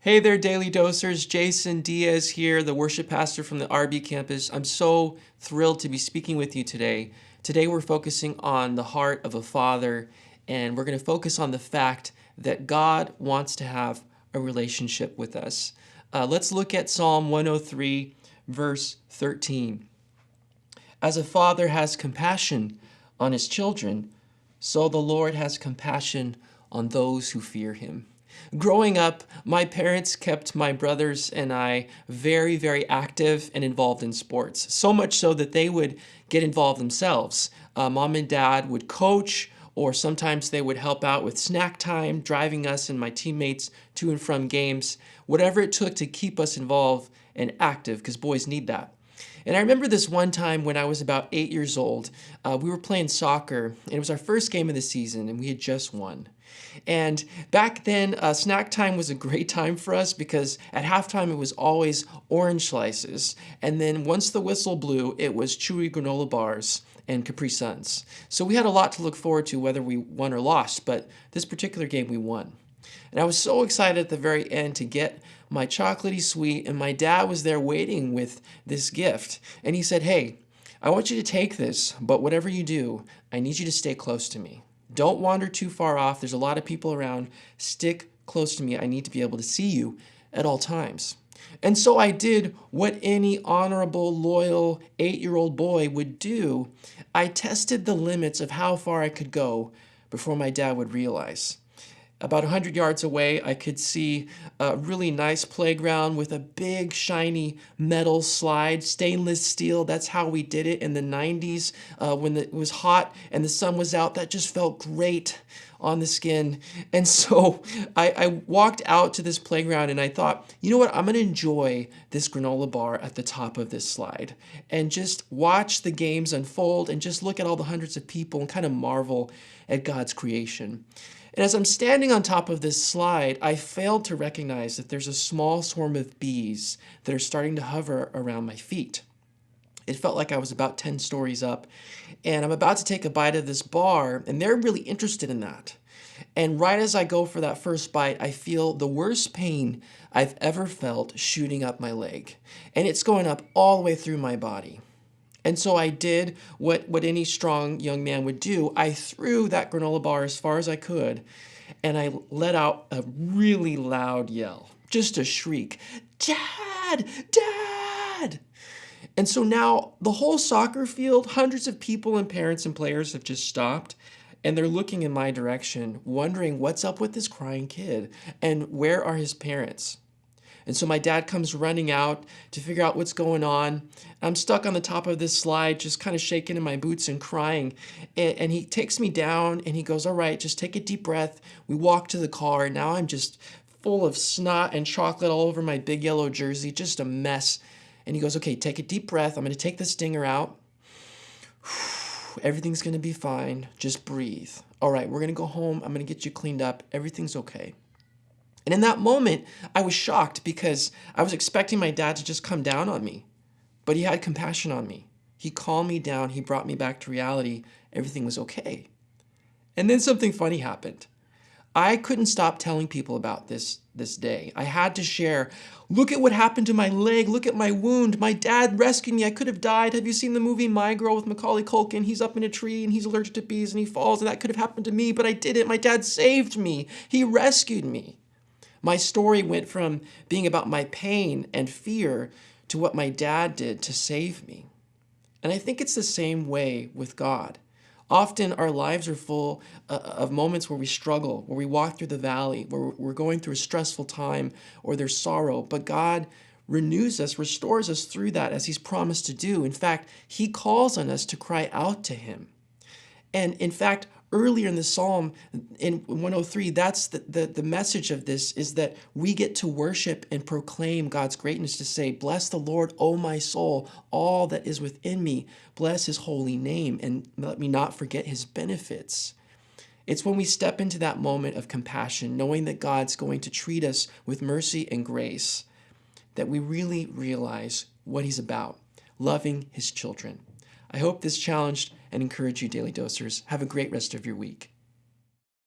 Hey there, Daily Dosers. Jason Diaz here, the worship pastor from the RB campus. I'm so thrilled to be speaking with you today. Today we're focusing on the heart of a father, and we're going to focus on the fact that God wants to have a relationship with us. Let's look at Psalm 103, verse 13. As a father has compassion on his children, so the Lord has compassion on those who fear him. Growing up, my parents kept my brothers and I very, very active and involved in sports. So much so that they would get involved themselves. Mom and dad would coach, or sometimes they would help out with snack time, driving us and my teammates to and from games, whatever it took to keep us involved and active, because boys need that. And I remember this one time when I was about 8 years old, we were playing soccer, and it was our first game of the season, and we had just won. And back then, snack time was a great time for us because at halftime it was always orange slices. And then once the whistle blew, it was chewy granola bars and Capri Suns. So we had a lot to look forward to whether we won or lost, but this particular game we won. And I was so excited at the very end to get my chocolatey sweet, and my dad was there waiting with this gift. And he said, "Hey, I want you to take this, but whatever you do, I need you to stay close to me. Don't wander too far off. There's a lot of people around. Stick close to me. I need to be able to see you at all times." And so I did what any honorable, loyal 8-year-old boy would do. I tested the limits of how far I could go before my dad would realize. About 100 yards away, I could see a really nice playground with a big, shiny metal slide, stainless steel. That's how we did it in the 90s when it was hot and the sun was out. That just felt great on the skin. And so I walked out to this playground and I thought, you know what? I'm going to enjoy this granola bar at the top of this slide and just watch the games unfold and just look at all the hundreds of people and kind of marvel at God's creation. And as I'm standing on top of this slide, I failed to recognize that there's a small swarm of bees that are starting to hover around my feet. It felt like I was about 10 stories up, and I'm about to take a bite of this bar, and they're really interested in that. And right as I go for that first bite, I feel the worst pain I've ever felt shooting up my leg. And it's going up all the way through my body. And so I did what any strong young man would do. I threw that granola bar as far as I could, and I let out a really loud yell, just a shriek, "Dad! Dad!" And so now the whole soccer field, hundreds of people and parents and players have just stopped, and they're looking in my direction, wondering what's up with this crying kid, and where are his parents? And so my dad comes running out to figure out what's going on. I'm stuck on the top of this slide, just kind of shaking in my boots and crying. And he takes me down and he goes, "All right, just take a deep breath." We walk to the car. Now I'm just full of snot and chocolate all over my big yellow jersey, just a mess. And he goes, "Okay, take a deep breath. I'm going to take the stinger out. Everything's going to be fine. Just breathe. All right, we're going to go home. I'm going to get you cleaned up. Everything's okay." And in that moment, I was shocked because I was expecting my dad to just come down on me. But he had compassion on me. He calmed me down. He brought me back to reality. Everything was okay. And then something funny happened. I couldn't stop telling people about this day. I had to share, "Look at what happened to my leg. Look at my wound. My dad rescued me. I could have died. Have you seen the movie My Girl with Macaulay Culkin? He's up in a tree and he's allergic to bees and he falls and that could have happened to me, but I didn't. My dad saved me. He rescued me." My story went from being about my pain and fear to what my dad did to save me. And I think it's the same way with God. Often our lives are full of moments where we struggle, where we walk through the valley, where we're going through a stressful time or there's sorrow. But God renews us, restores us through that as he's promised to do. In fact, he calls on us to cry out to him. And in fact, earlier in the Psalm, in 103, that's the message of this, is that we get to worship and proclaim God's greatness, to say, "Bless the Lord, O my soul, all that is within me. Bless his holy name, and let me not forget his benefits." It's when we step into that moment of compassion, knowing that God's going to treat us with mercy and grace, that we really realize what he's about, loving his children. I hope this challenged and encouraged you, Daily Dosers. Have a great rest of your week.